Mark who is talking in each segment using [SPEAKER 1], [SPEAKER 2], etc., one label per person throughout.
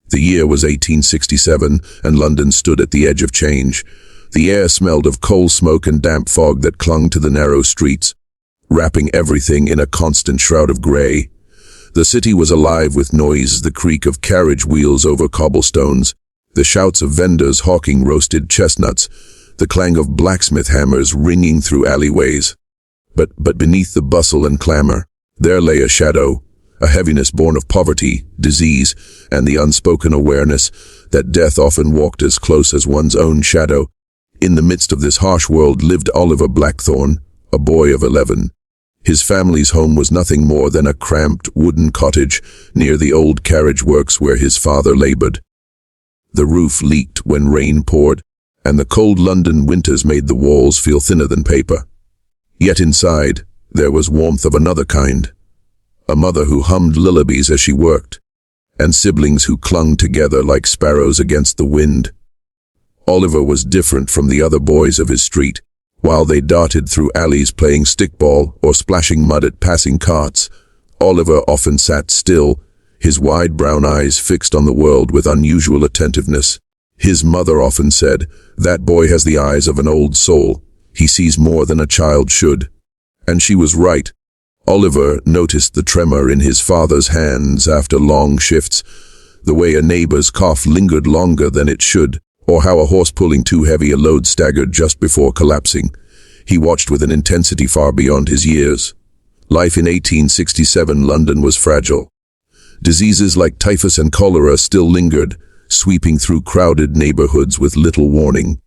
[SPEAKER 1] The year was 1867, and London stood at the edge of change. The air smelled of coal smoke and damp fog that clung to the narrow streets, wrapping everything in a constant shroud of grey. The city was alive with noise, the creak of carriage wheels over cobblestones, the shouts of vendors hawking roasted chestnuts, the clang of blacksmith hammers ringing through alleyways. But beneath the bustle and clamor, there lay a shadow, a heaviness born of poverty, disease, and the unspoken awareness that death often walked as close as one's own shadow. In the midst of this harsh world lived Oliver Blackthorne, a boy of 11. His family's home was nothing more than a cramped wooden cottage near the old carriage works where his father labored. The roof leaked when rain poured, and the cold London winters made the walls feel thinner than paper. Yet inside, there was warmth of another kind. A mother who hummed lullabies as she worked, and siblings who clung together like sparrows against the wind. Oliver was different from the other boys of his street. While they darted through alleys playing stickball or splashing mud at passing carts, Oliver often sat still, his wide brown eyes fixed on the world with unusual attentiveness. His mother often said, "That boy has the eyes of an old soul. He sees more than a child should." And she was right. Oliver noticed the tremor in his father's hands after long shifts, the way a neighbor's cough lingered longer than it should, or how a horse pulling too heavy a load staggered just before collapsing. He watched with an intensity far beyond his years. Life in 1867 London was fragile. Diseases like typhus and cholera still lingered, sweeping through crowded neighborhoods with little warning.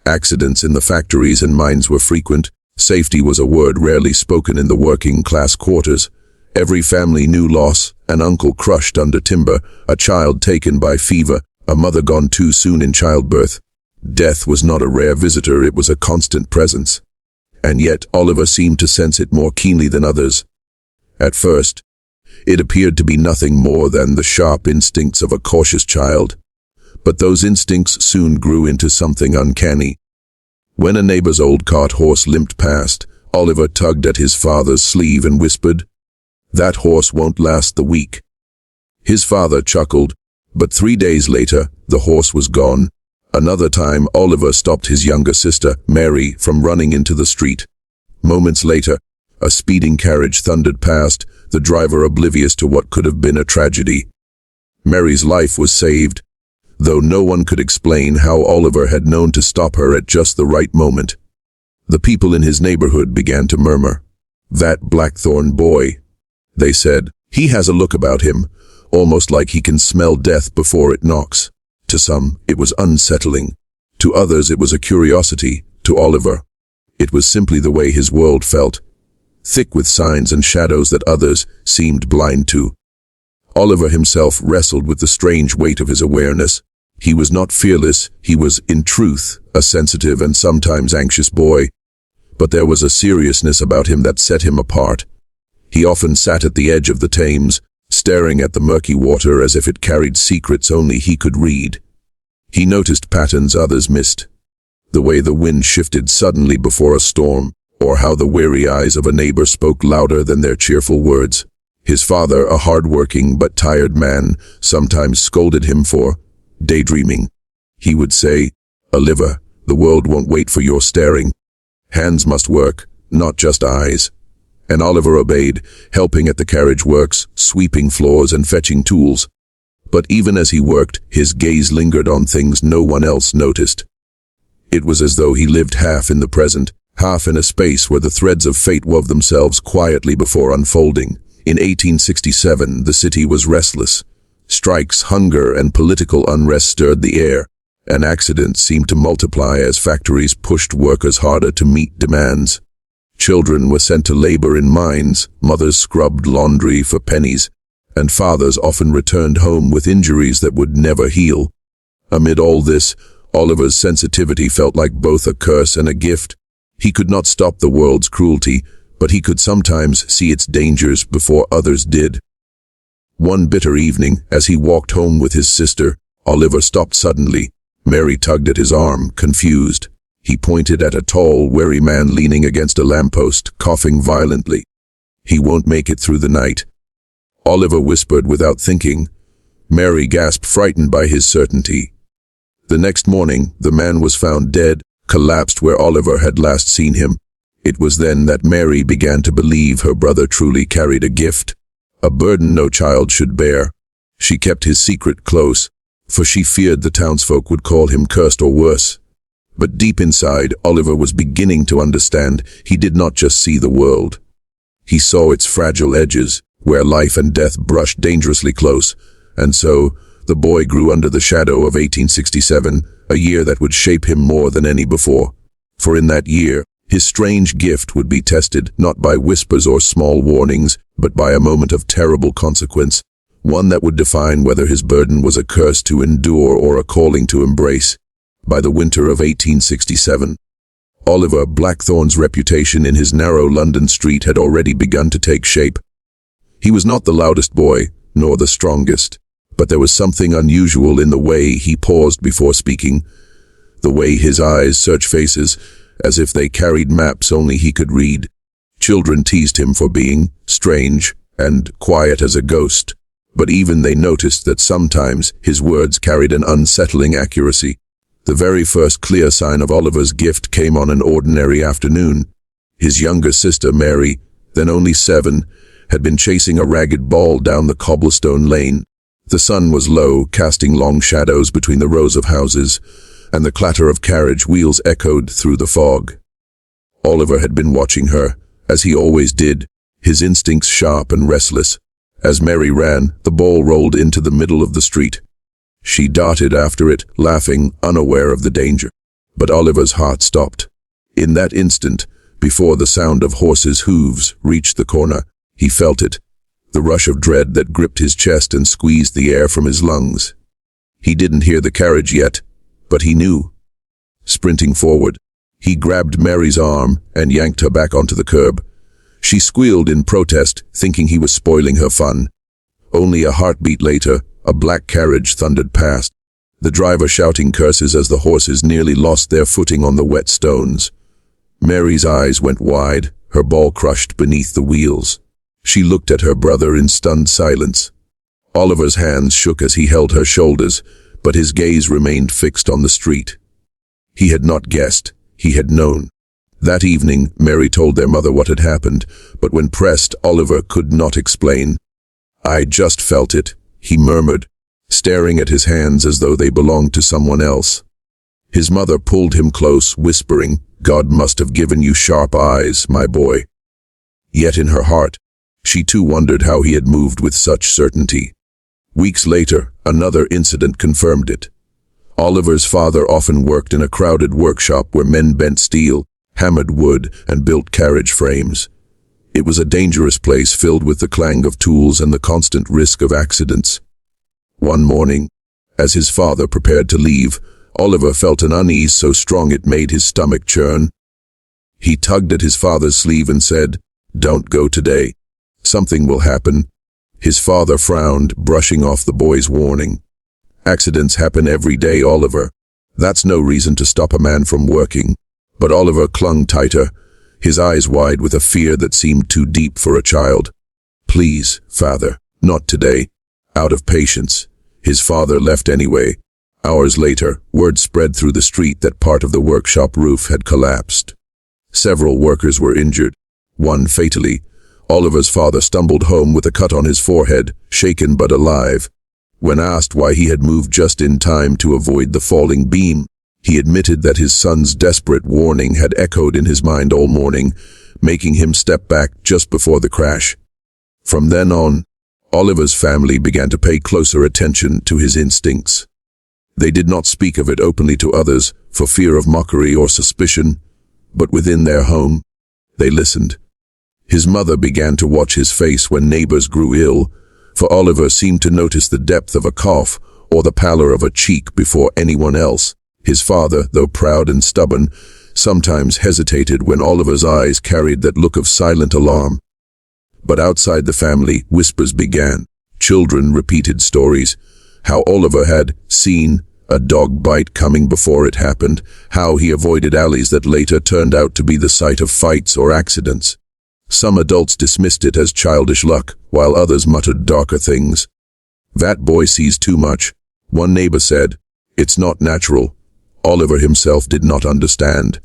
[SPEAKER 1] Accidents in the factories and mines were frequent. Safety was a word rarely spoken in the working-class quarters. Every family knew loss: an uncle crushed under timber, a child taken by fever, a mother gone too soon in childbirth. Death was not a rare visitor, it was a constant presence. And yet Oliver seemed to sense it more keenly than others. At first, it appeared to be nothing more than the sharp instincts of a cautious child. But those instincts soon grew into something uncanny. When a neighbor's old cart horse limped past, Oliver tugged at his father's sleeve and whispered, "That horse won't last the week." His father chuckled, but 3 days later, the horse was gone. Another time, Oliver stopped his younger sister, Mary, from running into the street. Moments later, a speeding carriage thundered past, the driver oblivious to what could have been a tragedy. Mary's life was saved, though no one could explain how Oliver had known to stop her at just the right moment. The people in his neighborhood began to murmur. "That Blackthorne boy," they said. "He has a look about him, almost like he can smell death before it knocks." To some, it was unsettling. To others, it was a curiosity. To Oliver, it was simply the way his world felt, thick with signs and shadows that others seemed blind to. Oliver himself wrestled with the strange weight of his awareness. He was not fearless, he was, in truth, a sensitive and sometimes anxious boy. But there was a seriousness about him that set him apart. He often sat at the edge of the Thames, staring at the murky water as if it carried secrets only he could read. He noticed patterns others missed, the way the wind shifted suddenly before a storm, or how the weary eyes of a neighbor spoke louder than their cheerful words. His father, a hard-working but tired man, sometimes scolded him for daydreaming. He would say, "Oliver, the world won't wait for your staring. Hands must work, not just eyes." And Oliver obeyed, helping at the carriage works, sweeping floors and fetching tools. But even as he worked, his gaze lingered on things no one else noticed. It was as though he lived half in the present, half in a space where the threads of fate wove themselves quietly before unfolding. In 1867, the city was restless. Strikes, hunger, and political unrest stirred the air, and accidents seemed to multiply as factories pushed workers harder to meet demands. Children were sent to labor in mines, mothers scrubbed laundry for pennies, and fathers often returned home with injuries that would never heal. Amid all this, Oliver's sensitivity felt like both a curse and a gift. He could not stop the world's cruelty, but he could sometimes see its dangers before others did. One bitter evening, as he walked home with his sister, Oliver stopped suddenly. Mary tugged at his arm, confused. He pointed at a tall, weary man leaning against a lamppost, coughing violently. "He won't make it through the night." Oliver whispered without thinking, Mary gasped, frightened by his certainty. The next morning, the man was found dead, collapsed where Oliver had last seen him. It was then that Mary began to believe her brother truly carried a gift, a burden no child should bear. She kept his secret close, for she feared the townsfolk would call him cursed or worse. But deep inside, Oliver was beginning to understand. He did not just see the world. He saw its fragile edges, where life and death brushed dangerously close. And so, the boy grew under the shadow of 1867, a year that would shape him more than any before. For in that year, his strange gift would be tested not by whispers or small warnings, but by a moment of terrible consequence, one that would define whether his burden was a curse to endure or a calling to embrace. By the winter of 1867, Oliver Blackthorne's reputation in his narrow London street had already begun to take shape. He was not the loudest boy, nor the strongest, but there was something unusual in the way he paused before speaking, the way his eyes searched faces, as if they carried maps only he could read. Children teased him for being strange and quiet as a ghost, but even they noticed that sometimes his words carried an unsettling accuracy. The very first clear sign of Oliver's gift came on an ordinary afternoon. His younger sister, Mary, then only 7, had been chasing a ragged ball down the cobblestone lane. The sun was low, casting long shadows between the rows of houses, and the clatter of carriage wheels echoed through the fog. Oliver had been watching her, as he always did, his instincts sharp and restless. As Mary ran, the ball rolled into the middle of the street. She darted after it, laughing, unaware of the danger. But Oliver's heart stopped. In that instant, before the sound of horses' hooves reached the corner, he felt it, the rush of dread that gripped his chest and squeezed the air from his lungs. He didn't hear the carriage yet, but he knew. Sprinting forward, he grabbed Mary's arm and yanked her back onto the curb. She squealed in protest, thinking he was spoiling her fun. Only a heartbeat later, a black carriage thundered past, the driver shouting curses as the horses nearly lost their footing on the wet stones. Mary's eyes went wide, her ball crushed beneath the wheels. She looked at her brother in stunned silence. Oliver's hands shook as he held her shoulders, but his gaze remained fixed on the street. He had not guessed, he had known. That evening, Mary told their mother what had happened, but when pressed, Oliver could not explain. "I just felt it," he murmured, staring at his hands as though they belonged to someone else. His mother pulled him close, whispering, "God must have given you sharp eyes, my boy." Yet in her heart, she too wondered how he had moved with such certainty. Weeks later, another incident confirmed it. Oliver's father often worked in a crowded workshop where men bent steel, hammered wood, and built carriage frames. It was a dangerous place filled with the clang of tools and the constant risk of accidents. One morning, as his father prepared to leave, Oliver felt an unease so strong it made his stomach churn. He tugged at his father's sleeve and said, "Don't go today. Something will happen." His father frowned, brushing off the boy's warning. "Accidents happen every day, Oliver. That's no reason to stop a man from working." But Oliver clung tighter, his eyes wide with a fear that seemed too deep for a child. "Please, father, not today." Out of patience, his father left anyway. Hours later, word spread through the street that part of the workshop roof had collapsed. Several workers were injured, one fatally. Oliver's father stumbled home with a cut on his forehead, shaken but alive. When asked why he had moved just in time to avoid the falling beam, he admitted that his son's desperate warning had echoed in his mind all morning, making him step back just before the crash. From then on, Oliver's family began to pay closer attention to his instincts. They did not speak of it openly to others for fear of mockery or suspicion, but within their home, they listened. His mother began to watch his face when neighbors grew ill, for Oliver seemed to notice the depth of a cough or the pallor of a cheek before anyone else. His father, though proud and stubborn, sometimes hesitated when Oliver's eyes carried that look of silent alarm. But outside the family, whispers began. Children repeated stories, how Oliver had seen a dog bite coming before it happened, how he avoided alleys that later turned out to be the site of fights or accidents. Some adults dismissed it as childish luck, while others muttered darker things. "That boy sees too much," one neighbor said. "It's not natural." Oliver himself did not understand.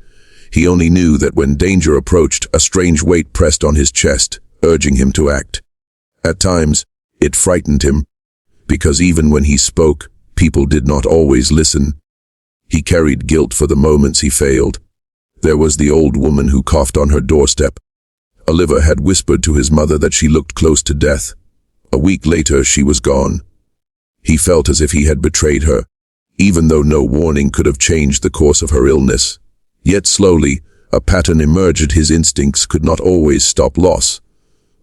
[SPEAKER 1] He only knew that when danger approached, a strange weight pressed on his chest, urging him to act. At times, it frightened him, because even when he spoke, people did not always listen. He carried guilt for the moments he failed. There was the old woman who coughed on her doorstep. Oliver had whispered to his mother that she looked close to death. A week later, she was gone. He felt as if he had betrayed her, even though no warning could have changed the course of her illness. Yet slowly, a pattern emerged. His instincts could not always stop loss.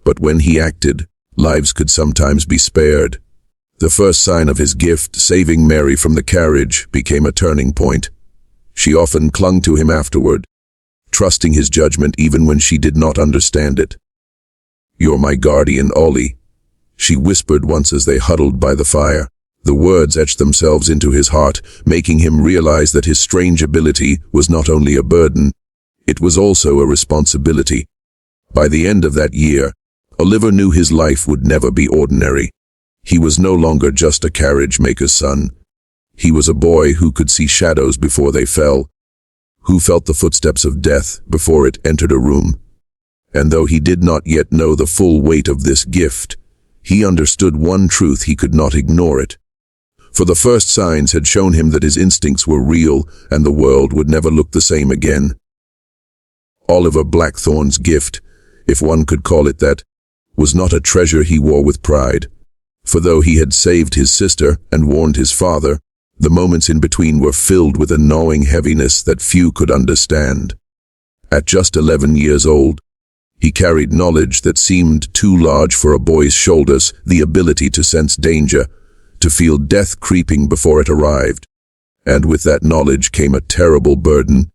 [SPEAKER 1] But when he acted, lives could sometimes be spared. The first sign of his gift, saving Mary from the carriage, became a turning point. She often clung to him afterward, trusting his judgment even when she did not understand it. "You're my guardian, Ollie," she whispered once as they huddled by the fire. The words etched themselves into his heart, making him realize that his strange ability was not only a burden, it was also a responsibility. By the end of that year, Oliver knew his life would never be ordinary. He was no longer just a carriage maker's son. He was a boy who could see shadows before they fell, who felt the footsteps of death before it entered a room. And though he did not yet know the full weight of this gift, he understood one truth: he could not ignore it. For the first signs had shown him that his instincts were real and the world would never look the same again. Oliver Blackthorne's gift, if one could call it that, was not a treasure he wore with pride. For though he had saved his sister and warned his father, the moments in between were filled with a gnawing heaviness that few could understand. At just 11 years old, he carried knowledge that seemed too large for a boy's shoulders, the ability to sense danger, to feel death creeping before it arrived. And with that knowledge came a terrible burden,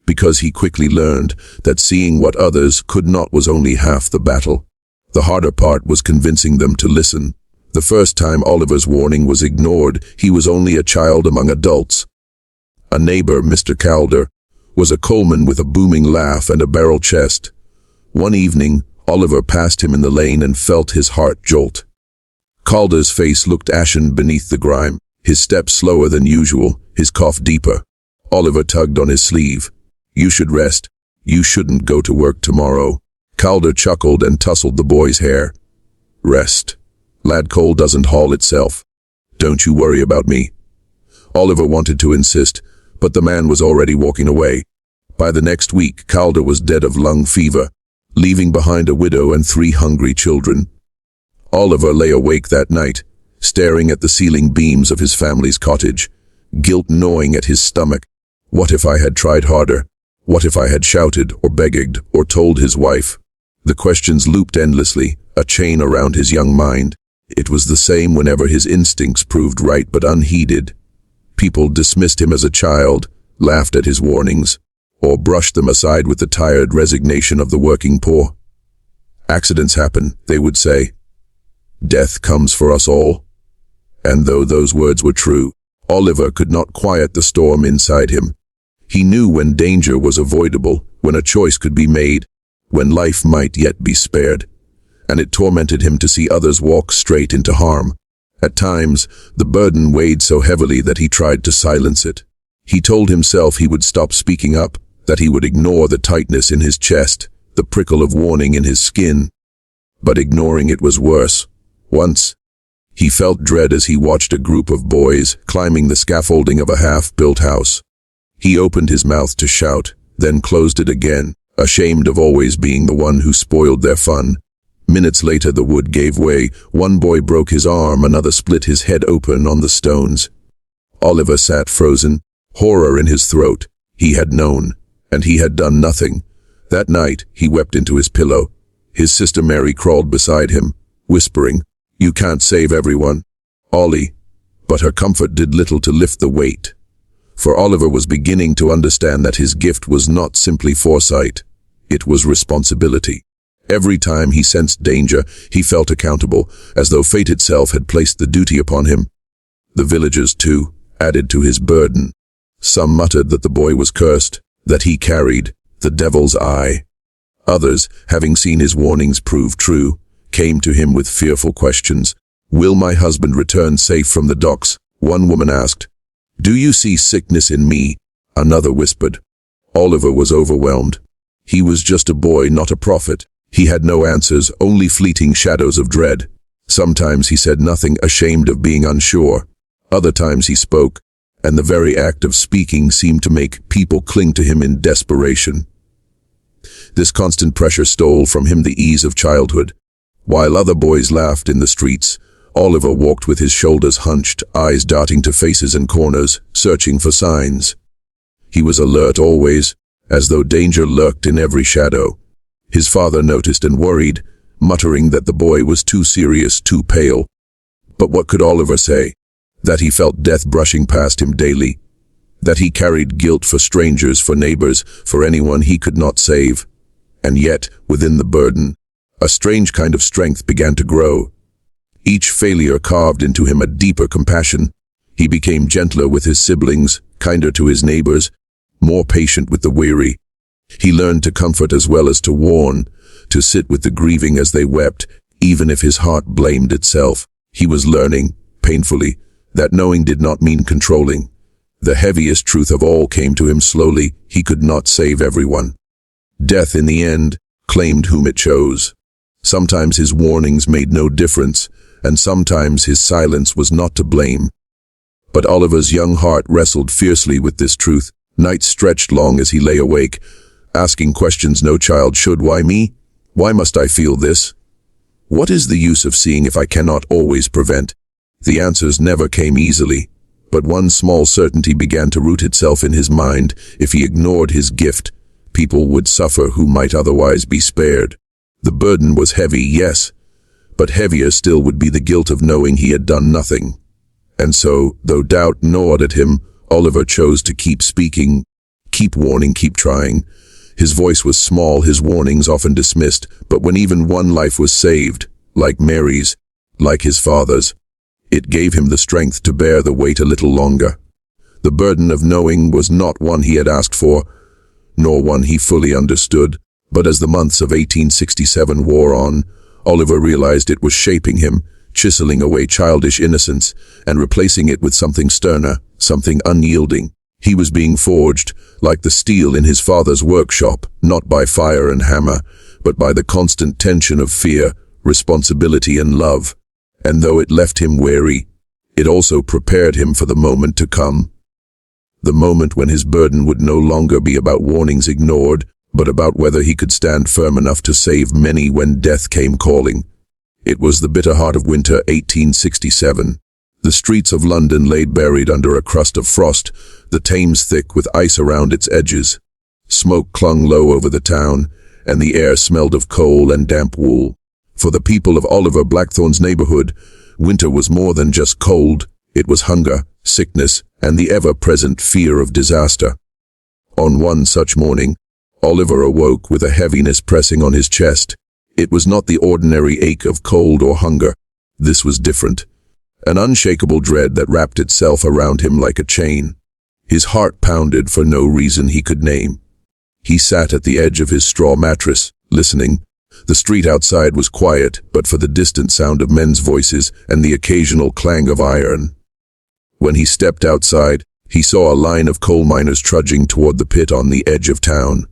[SPEAKER 1] because he quickly learned that seeing what others could not was only half the battle. The harder part was convincing them to listen. The first time Oliver's warning was ignored, he was only a child among adults. A neighbor, Mr. Calder, was a coalman with a booming laugh and a barrel chest. One evening, Oliver passed him in the lane and felt his heart jolt. Calder's face looked ashen beneath the grime, his step slower than usual, his cough deeper. Oliver tugged on his sleeve. "You should rest. You shouldn't go to work tomorrow." Calder chuckled and tousled the boy's hair. "Rest. Lad, coal doesn't haul itself. Don't you worry about me." Oliver wanted to insist, but the man was already walking away. By the next week, Calder was dead of lung fever, leaving behind a widow and 3 hungry children. Oliver lay awake that night, staring at the ceiling beams of his family's cottage, guilt gnawing at his stomach. What if I had tried harder? What if I had shouted or begged or told his wife? The questions looped endlessly, a chain around his young mind. It was the same whenever his instincts proved right but unheeded. People dismissed him as a child, laughed at his warnings, or brushed them aside with the tired resignation of the working poor. "Accidents happen," they would say. "Death comes for us all." And though those words were true, Oliver could not quiet the storm inside him. He knew when danger was avoidable, when a choice could be made, when life might yet be spared. And it tormented him to see others walk straight into harm. At times, the burden weighed so heavily that he tried to silence it. He told himself he would stop speaking up, that he would ignore the tightness in his chest, the prickle of warning in his skin. But ignoring it was worse. Once, he felt dread as he watched a group of boys climbing the scaffolding of a half-built house. He opened his mouth to shout, then closed it again, ashamed of always being the one who spoiled their fun. Minutes later, the wood gave way. One boy broke his arm, another split his head open on the stones. Oliver sat frozen, horror in his throat. He had known, and he had done nothing. That night, he wept into his pillow. His sister Mary crawled beside him, whispering, "You can't save everyone, Ollie." But her comfort did little to lift the weight. For Oliver was beginning to understand that his gift was not simply foresight, it was responsibility. Every time he sensed danger, he felt accountable, as though fate itself had placed the duty upon him. The villagers, too, added to his burden. Some muttered that the boy was cursed, that he carried the devil's eye. Others, having seen his warnings prove true, came to him with fearful questions. "Will my husband return safe from the docks?" one woman asked. "Do you see sickness in me?" another whispered. Oliver was overwhelmed. He was just a boy, not a prophet. He had no answers, only fleeting shadows of dread. Sometimes he said nothing, ashamed of being unsure. Other times he spoke, and the very act of speaking seemed to make people cling to him in desperation. This constant pressure stole from him the ease of childhood. While other boys laughed in the streets, Oliver walked with his shoulders hunched, eyes darting to faces and corners, searching for signs. He was alert always, as though danger lurked in every shadow. His father noticed and worried, muttering that the boy was too serious, too pale. But what could Oliver say? That he felt death brushing past him daily. That he carried guilt for strangers, for neighbors, for anyone he could not save. And yet, within the burden, a strange kind of strength began to grow. Each failure carved into him a deeper compassion. He became gentler with his siblings, kinder to his neighbors, more patient with the weary. He learned to comfort as well as to warn, to sit with the grieving as they wept, even if his heart blamed itself. He was learning, painfully, that knowing did not mean controlling. The heaviest truth of all came to him slowly: he could not save everyone. Death, in the end, claimed whom it chose. Sometimes his warnings made no difference, and sometimes his silence was not to blame. But Oliver's young heart wrestled fiercely with this truth. Nights stretched long as he lay awake, asking questions no child should. Why me? Why must I feel this? What is the use of seeing if I cannot always prevent? The answers never came easily, but one small certainty began to root itself in his mind: if he ignored his gift, people would suffer who might otherwise be spared. The burden was heavy, yes, but heavier still would be the guilt of knowing he had done nothing. And so, though doubt gnawed at him, Oliver chose to keep speaking, keep warning, keep trying. His voice was small, his warnings often dismissed, but when even one life was saved, like Mary's, like his father's, it gave him the strength to bear the weight a little longer. The burden of knowing was not one he had asked for, nor one he fully understood, but as the months of 1867 wore on, Oliver realized it was shaping him, chiseling away childish innocence and replacing it with something sterner, something unyielding. He was being forged, like the steel in his father's workshop, not by fire and hammer, but by the constant tension of fear, responsibility, and love. And though it left him weary, it also prepared him for the moment to come. The moment when his burden would no longer be about warnings ignored, but about whether he could stand firm enough to save many when death came calling. It was the bitter heart of winter, 1867. The streets of London lay buried under a crust of frost, the Thames thick with ice around its edges. Smoke clung low over the town, and the air smelled of coal and damp wool. For the people of Oliver Blackthorne's neighborhood, winter was more than just cold. It was hunger, sickness, and the ever-present fear of disaster. On one such morning, Oliver awoke with a heaviness pressing on his chest. It was not the ordinary ache of cold or hunger. This was different. An unshakable dread that wrapped itself around him like a chain. His heart pounded for no reason he could name. He sat at the edge of his straw mattress, listening. The street outside was quiet, but for the distant sound of men's voices and the occasional clang of iron. When he stepped outside, he saw a line of coal miners trudging toward the pit on the edge of town.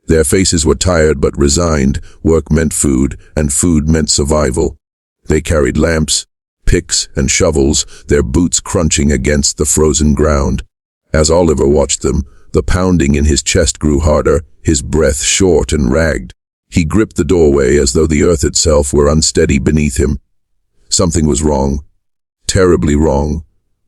[SPEAKER 1] Their faces were tired but resigned. Work meant food, and food meant survival. They carried lamps, picks, and shovels, their boots crunching against the frozen ground. As Oliver watched them, the pounding in his chest grew harder, his breath short and ragged. He gripped the doorway as though the earth itself were unsteady beneath him. Something was wrong. Terribly wrong.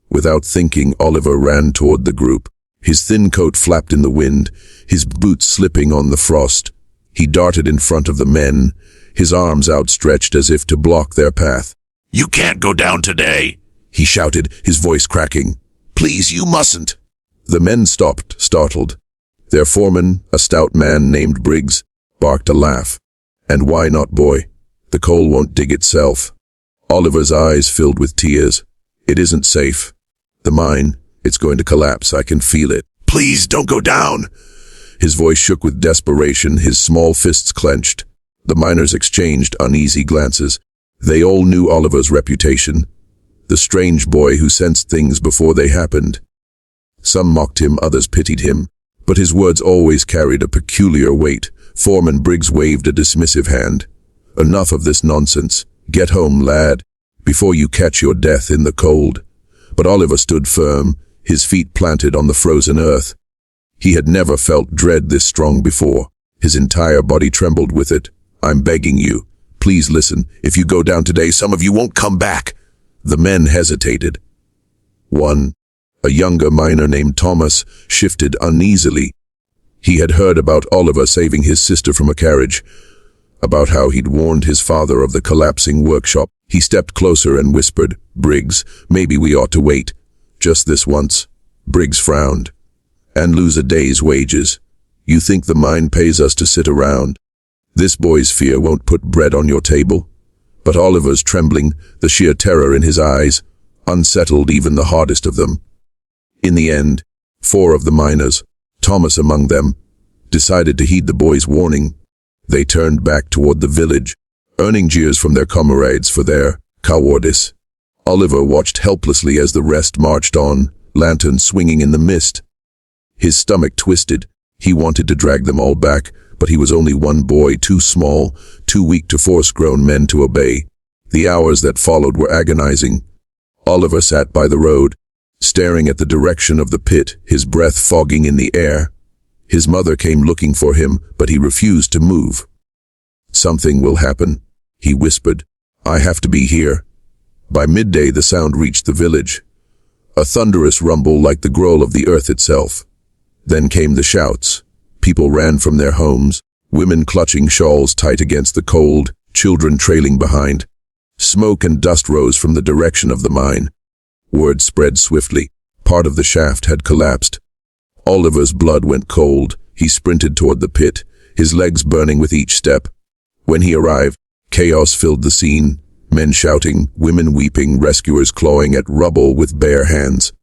[SPEAKER 1] Without thinking, Oliver ran toward the group. His thin coat flapped in the wind, his boots slipping on the frost. He darted in front of the men, his arms outstretched as if to block their path.
[SPEAKER 2] "You can't go down today,"
[SPEAKER 1] he shouted, his voice cracking. "Please, you mustn't." The men stopped, startled. Their foreman, a stout man named Briggs, barked a laugh. "And why not, boy? The coal won't dig itself." Oliver's eyes filled with tears. "It isn't safe. The mine, it's going to collapse. I can feel it."
[SPEAKER 2] "Please don't go down."
[SPEAKER 1] His voice shook with desperation, his small fists clenched. The miners exchanged uneasy glances. They all knew Oliver's reputation, the strange boy who sensed things before they happened. Some mocked him, others pitied him, but his words always carried a peculiar weight. Foreman Briggs waved a dismissive hand. "Enough of this nonsense. Get home, lad, before you catch your death in the cold." But Oliver stood firm, his feet planted on the frozen earth. He had never felt dread this strong before. His entire body trembled with it. "I'm begging you. Please listen. If you go down today, some of you won't come back." The men hesitated. One, a younger miner named Thomas, shifted uneasily. He had heard about Oliver saving his sister from a carriage, about how he'd warned his father of the collapsing workshop. He stepped closer and whispered, "Briggs, maybe we ought to wait. Just this once." Briggs frowned. "And lose a day's wages. You think the mine pays us to sit around? This boy's fear won't put bread on your table." But Oliver's trembling, the sheer terror in his eyes, unsettled even the hardest of them. In the end, 4 of the miners, Thomas among them, decided to heed the boy's warning. They turned back toward the village, earning jeers from their comrades for their cowardice. Oliver watched helplessly as the rest marched on, lanterns swinging in the mist. His stomach twisted. He wanted to drag them all back, but he was only one boy, too small, too weak to force grown men to obey. The hours that followed were agonizing. Oliver sat by the road, staring at the direction of the pit, his breath fogging in the air. His mother came looking for him, but he refused to move. "Something will happen," he whispered. "I have to be here." By midday the sound reached the village, a thunderous rumble like the growl of the earth itself. Then came the shouts. People ran from their homes, women clutching shawls tight against the cold, children trailing behind. Smoke and dust rose from the direction of the mine. Word spread swiftly. Part of the shaft had collapsed. Oliver's blood went cold. He sprinted toward the pit, his legs burning with each step. When he arrived, chaos filled the scene. Men shouting, women weeping, rescuers clawing at rubble with bare hands.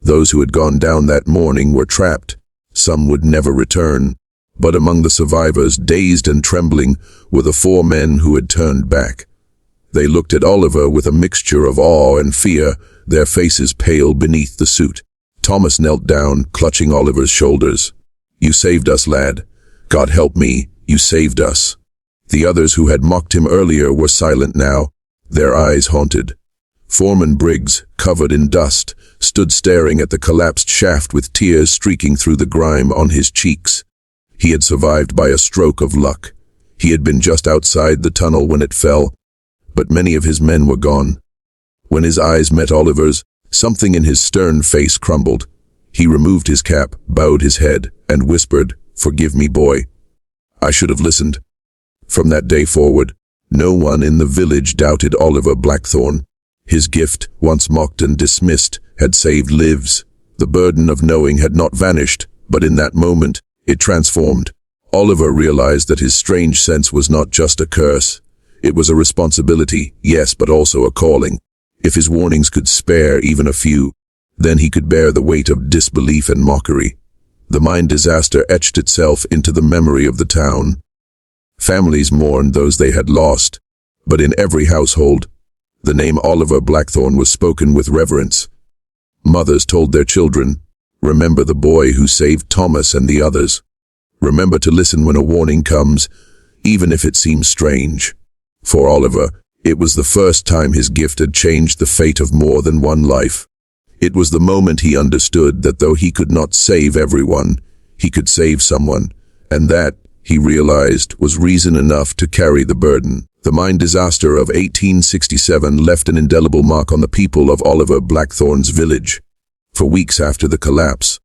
[SPEAKER 1] Those who had gone down that morning were trapped. Some would never return. But among the survivors, dazed and trembling, were the 4 men who had turned back. They looked at Oliver with a mixture of awe and fear, their faces pale beneath the suit. Thomas knelt down, clutching Oliver's shoulders. "You saved us, lad. God help me, you saved us." The others who had mocked him earlier were silent now, their eyes haunted. Foreman Briggs, covered in dust, stood staring at the collapsed shaft with tears streaking through the grime on his cheeks. He had survived by a stroke of luck. He had been just outside the tunnel when it fell, but many of his men were gone. When his eyes met Oliver's, something in his stern face crumbled. He removed his cap, bowed his head, and whispered, "Forgive me, boy. I should have listened." From that day forward, no one in the village doubted Oliver Blackthorne. His gift, once mocked and dismissed, had saved lives. The burden of knowing had not vanished, but in that moment, it transformed. Oliver realized that his strange sense was not just a curse. It was a responsibility, yes, but also a calling. If his warnings could spare even a few, then he could bear the weight of disbelief and mockery. The mine disaster etched itself into the memory of the town. Families mourned those they had lost, but in every household, the name Oliver Blackthorne was spoken with reverence. Mothers told their children, "Remember the boy who saved Thomas and the others. Remember to listen when a warning comes, even if it seems strange." For Oliver, it was the first time his gift had changed the fate of more than one life. It was the moment he understood that though he could not save everyone, he could save someone, and that, he realized, was reason enough to carry the burden. The mine disaster of 1867 left an indelible mark on the people of Oliver Blackthorne's village. For weeks after the collapse,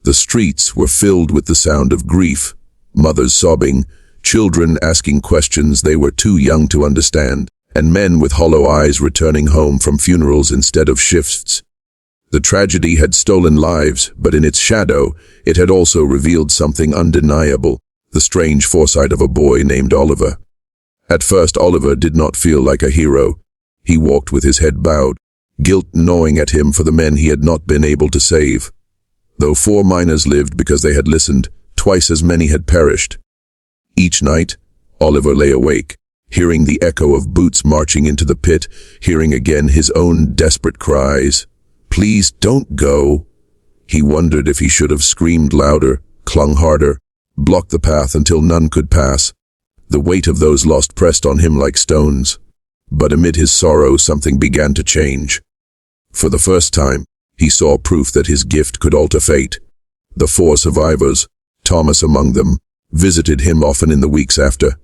[SPEAKER 1] the streets were filled with the sound of grief, mothers sobbing, children asking questions they were too young to understand, and men with hollow eyes returning home from funerals instead of shifts. The tragedy had stolen lives, but in its shadow, it had also revealed something undeniable, the strange foresight of a boy named Oliver. At first, Oliver did not feel like a hero. He walked with his head bowed, guilt gnawing at him for the men he had not been able to save. Though 4 miners lived because they had listened, twice as many had perished. Each night, Oliver lay awake, hearing the echo of boots marching into the pit, hearing again his own desperate cries. "Please don't go." He wondered if he should have screamed louder, clung harder, blocked the path until none could pass. The weight of those lost pressed on him like stones. But amid his sorrow, something began to change. For the first time, he saw proof that his gift could alter fate. The 4 survivors, Thomas among them, visited him often in the weeks after.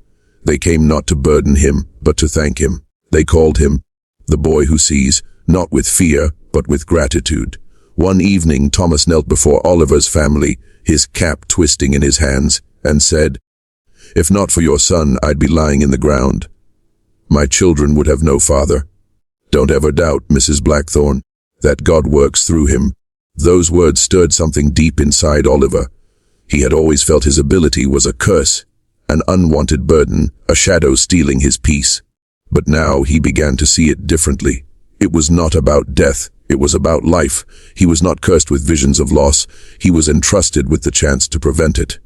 [SPEAKER 1] They came not to burden him, but to thank him. They called him the boy who sees, not with fear, but with gratitude. One evening, Thomas knelt before Oliver's family, his cap twisting in his hands, and said, "If not for your son, I'd be lying in the ground. My children would have no father. Don't ever doubt, Mrs. Blackthorne, that God works through him." Those words stirred something deep inside Oliver. He had always felt his ability was a curse, an unwanted burden, a shadow stealing his peace. But now he began to see it differently. It was not about death, it was about life. He was not cursed with visions of loss, he was entrusted with the chance to prevent it.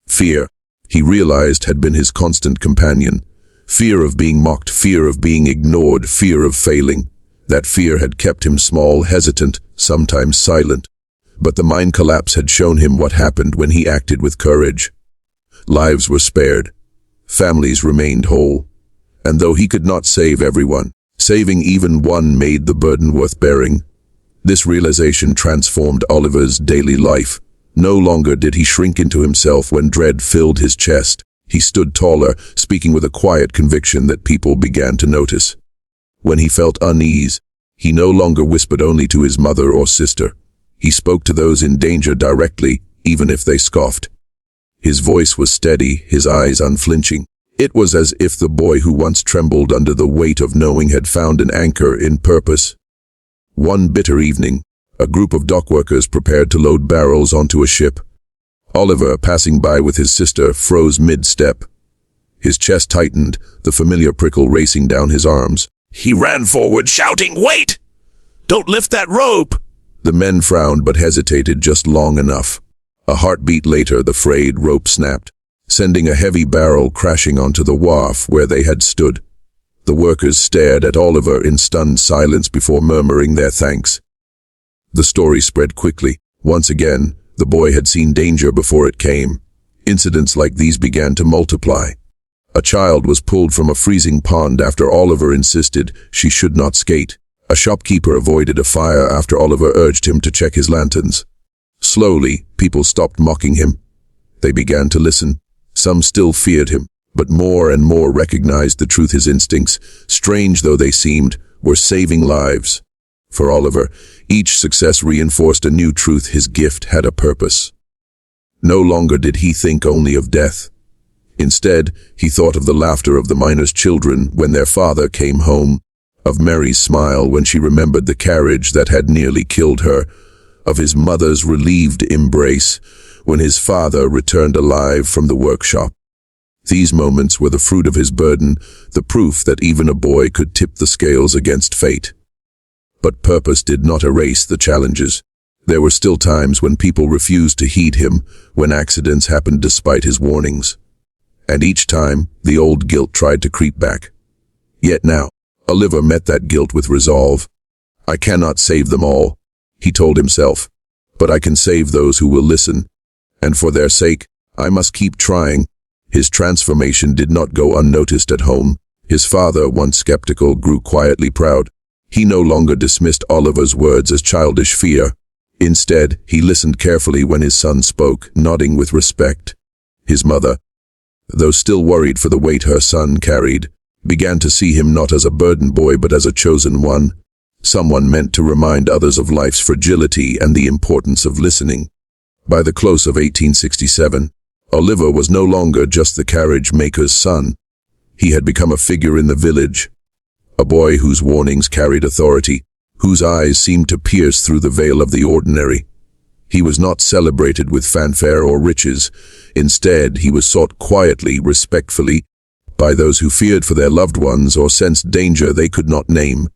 [SPEAKER 1] Fear, he realized, had been his constant companion. Fear of being mocked, fear of being ignored, fear of failing. That fear had kept him small, hesitant, sometimes silent. But the mind collapse had shown him what happened when he acted with courage. Lives were spared. Families remained whole. And though he could not save everyone, saving even one made the burden worth bearing. This realization transformed Oliver's daily life. No longer did he shrink into himself when dread filled his chest. He stood taller, speaking with a quiet conviction that people began to notice. When he felt unease, he no longer whispered only to his mother or sister. He spoke to those in danger directly, even if they scoffed. His voice was steady, his eyes unflinching. It was as if the boy who once trembled under the weight of knowing had found an anchor in purpose. One bitter evening, a group of dockworkers prepared to load barrels onto a ship. Oliver, passing by with his sister, froze mid-step. His chest tightened, the familiar prickle racing down his arms.
[SPEAKER 2] He ran forward, shouting, "Wait! Don't lift that rope!"
[SPEAKER 1] The men frowned but hesitated just long enough. A heartbeat later, the frayed rope snapped, sending a heavy barrel crashing onto the wharf where they had stood. The workers stared at Oliver in stunned silence before murmuring their thanks. The story spread quickly. Once again, the boy had seen danger before it came. Incidents like these began to multiply. A child was pulled from a freezing pond after Oliver insisted she should not skate. A shopkeeper avoided a fire after Oliver urged him to check his lanterns. Slowly, people stopped mocking him. They began to listen. Some still feared him, but more and more recognized the truth his instincts, strange though they seemed, were saving lives. For Oliver, each success reinforced a new truth: his gift had a purpose. No longer did he think only of death. Instead, he thought of the laughter of the miners' children when their father came home, of Mary's smile when she remembered the carriage that had nearly killed her, of his mother's relieved embrace when his father returned alive from the workshop. These moments were the fruit of his burden, the proof that even a boy could tip the scales against fate. But purpose did not erase the challenges. There were still times when people refused to heed him, when accidents happened despite his warnings. And each time, the old guilt tried to creep back. Yet now, Oliver met that guilt with resolve. "I cannot save them all," he told himself, "but I can save those who will listen. And for their sake, I must keep trying." His transformation did not go unnoticed at home. His father, once skeptical, grew quietly proud. He no longer dismissed Oliver's words as childish fear. Instead, he listened carefully when his son spoke, nodding with respect. His mother, though still worried for the weight her son carried, began to see him not as a burden boy but as a chosen one, someone meant to remind others of life's fragility and the importance of listening. By the close of 1867, Oliver was no longer just the carriage maker's son. He had become a figure in the village, a boy whose warnings carried authority, whose eyes seemed to pierce through the veil of the ordinary. He was not celebrated with fanfare or riches. Instead, he was sought quietly, respectfully, by those who feared for their loved ones or sensed danger they could not name.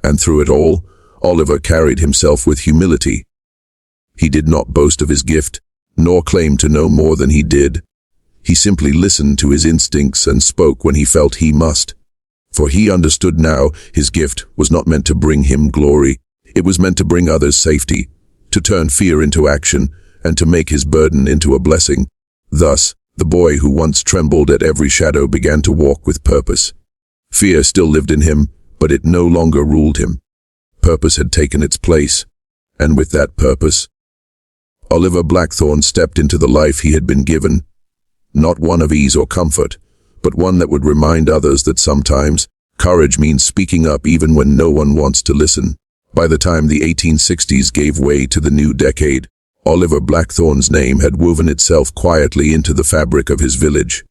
[SPEAKER 1] And through it all, Oliver carried himself with humility. He did not boast of his gift, nor claim to know more than he did. He simply listened to his instincts and spoke when he felt he must. For he understood now his gift was not meant to bring him glory. It was meant to bring others safety, to turn fear into action, and to make his burden into a blessing. Thus, the boy who once trembled at every shadow began to walk with purpose. Fear still lived in him, but it no longer ruled him. Purpose had taken its place, and with that purpose, Oliver Blackthorne stepped into the life he had been given, not one of ease or comfort, but one that would remind others that sometimes courage means speaking up even when no one wants to listen. By the time the 1860s gave way to the new decade, Oliver Blackthorne's name had woven itself quietly into the fabric of his village.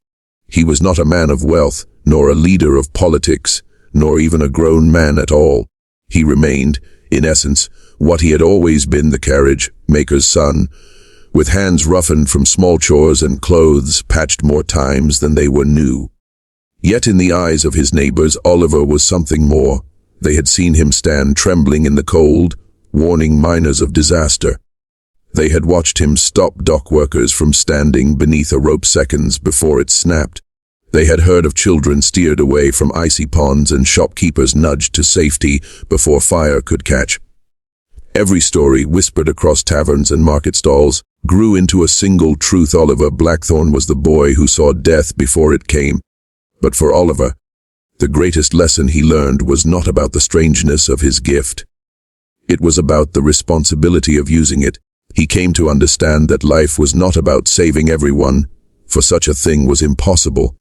[SPEAKER 1] He was not a man of wealth, nor a leader of politics, nor even a grown man at all. He remained, in essence, what he had always been, the carriage maker's son, with hands roughened from small chores and clothes patched more times than they were new. Yet in the eyes of his neighbors, Oliver was something more. They had seen him stand trembling in the cold, warning miners of disaster. They had watched him stop dock workers from standing beneath a rope seconds before it snapped. They had heard of children steered away from icy ponds and shopkeepers nudged to safety before fire could catch. Every story, whispered across taverns and market stalls, grew into a single truth: Oliver Blackthorne was the boy who saw death before it came. But for Oliver, the greatest lesson he learned was not about the strangeness of his gift. It was about the responsibility of using it. He came to understand that life was not about saving everyone, for such a thing was impossible.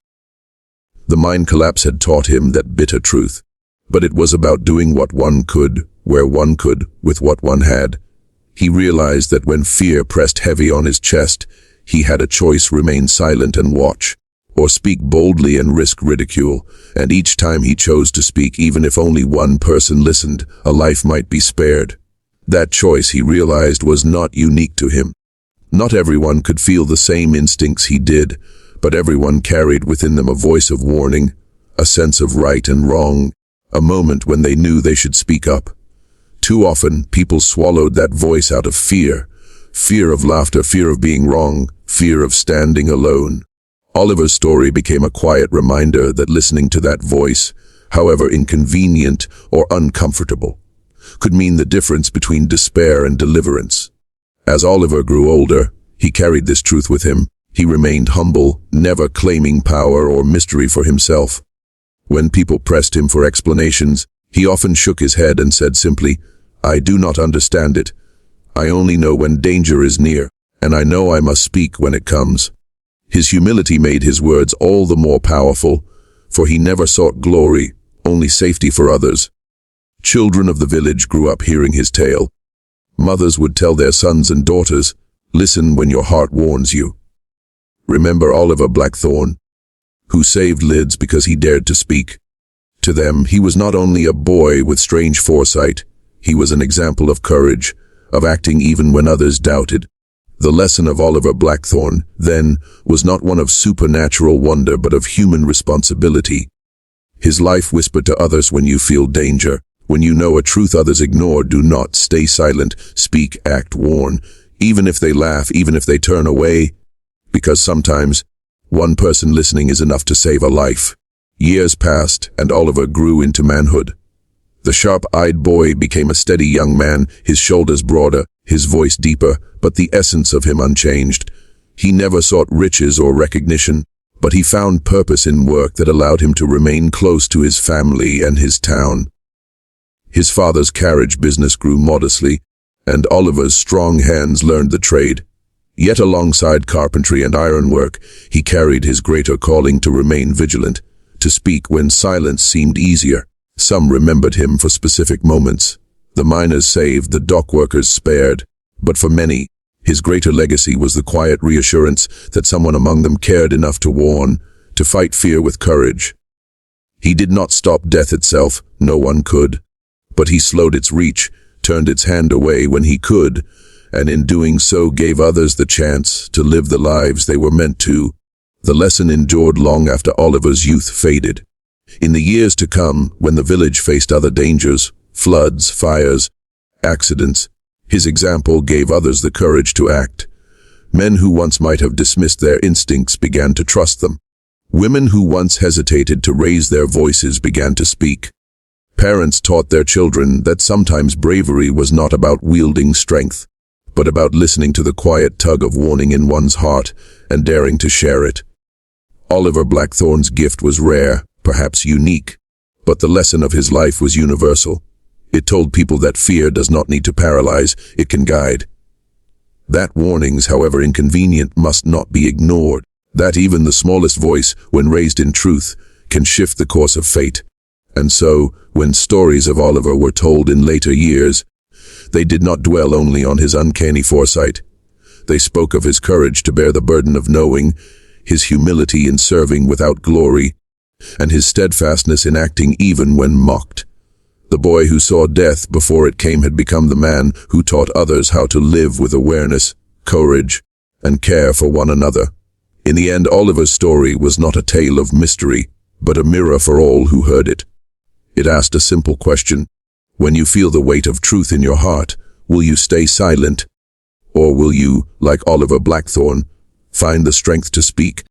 [SPEAKER 1] The mine collapse had taught him that bitter truth, but it was about doing what one could, where one could, with what one had. He realized that when fear pressed heavy on his chest, he had a choice: remain silent and watch, or speak boldly and risk ridicule. And each time he chose to speak, even if only one person listened, a life might be spared. That choice, he realized, was not unique to him. Not everyone could feel the same instincts he did, but everyone carried within them a voice of warning, a sense of right and wrong, a moment when they knew they should speak up. Too often, people swallowed that voice out of fear. Fear of laughter, fear of being wrong, fear of standing alone. Oliver's story became a quiet reminder that listening to that voice, however inconvenient or uncomfortable, could mean the difference between despair and deliverance. As Oliver grew older, he carried this truth with him. He remained humble, never claiming power or mystery for himself. When people pressed him for explanations, he often shook his head and said simply, "I do not understand it. I only know when danger is near, and I know I must speak when it comes." His humility made his words all the more powerful, for he never sought glory, only safety for others. Children of the village grew up hearing his tale. Mothers would tell their sons and daughters, "Listen when your heart warns you." Remember Oliver Blackthorne, who saved lids because he dared to speak. To them, he was not only a boy with strange foresight, he was an example of courage, of acting even when others doubted. The lesson of Oliver Blackthorne, then, was not one of supernatural wonder but of human responsibility. His life whispered to others: when you feel danger, when you know a truth others ignore, do not stay silent, speak, act, warn, even if they laugh, even if they turn away, because sometimes one person listening is enough to save a life. Years passed, and Oliver grew into manhood. The sharp-eyed boy became a steady young man, his shoulders broader, his voice deeper, but the essence of him unchanged. He never sought riches or recognition, but he found purpose in work that allowed him to remain close to his family and his town. His father's carriage business grew modestly, and Oliver's strong hands learned the trade. Yet alongside carpentry and ironwork, he carried his greater calling to remain vigilant, to speak when silence seemed easier. Some remembered him for specific moments. The miners saved, the dock workers spared, but for many, his greater legacy was the quiet reassurance that someone among them cared enough to warn, to fight fear with courage. He did not stop death itself, no one could, but he slowed its reach, turned its hand away when he could, and in doing so gave others the chance to live the lives they were meant to. The lesson endured long after Oliver's youth faded. In the years to come, when the village faced other dangers, floods, fires, accidents, his example gave others the courage to act. Men who once might have dismissed their instincts began to trust them. Women who once hesitated to raise their voices began to speak. Parents taught their children that sometimes bravery was not about wielding strength, but about listening to the quiet tug of warning in one's heart and daring to share it. Oliver Blackthorne's gift was rare, perhaps unique, but the lesson of his life was universal. It told people that fear does not need to paralyze, it can guide. That warnings, however inconvenient, must not be ignored. That even the smallest voice, when raised in truth, can shift the course of fate. And so, when stories of Oliver were told in later years, they did not dwell only on his uncanny foresight. They spoke of his courage to bear the burden of knowing, his humility in serving without glory, and his steadfastness in acting even when mocked. The boy who saw death before it came had become the man who taught others how to live with awareness, courage, and care for one another. In the end, Oliver's story was not a tale of mystery, but a mirror for all who heard it. It asked a simple question: when you feel the weight of truth in your heart, will you stay silent? Or will you, like Oliver Blackthorne, find the strength to speak?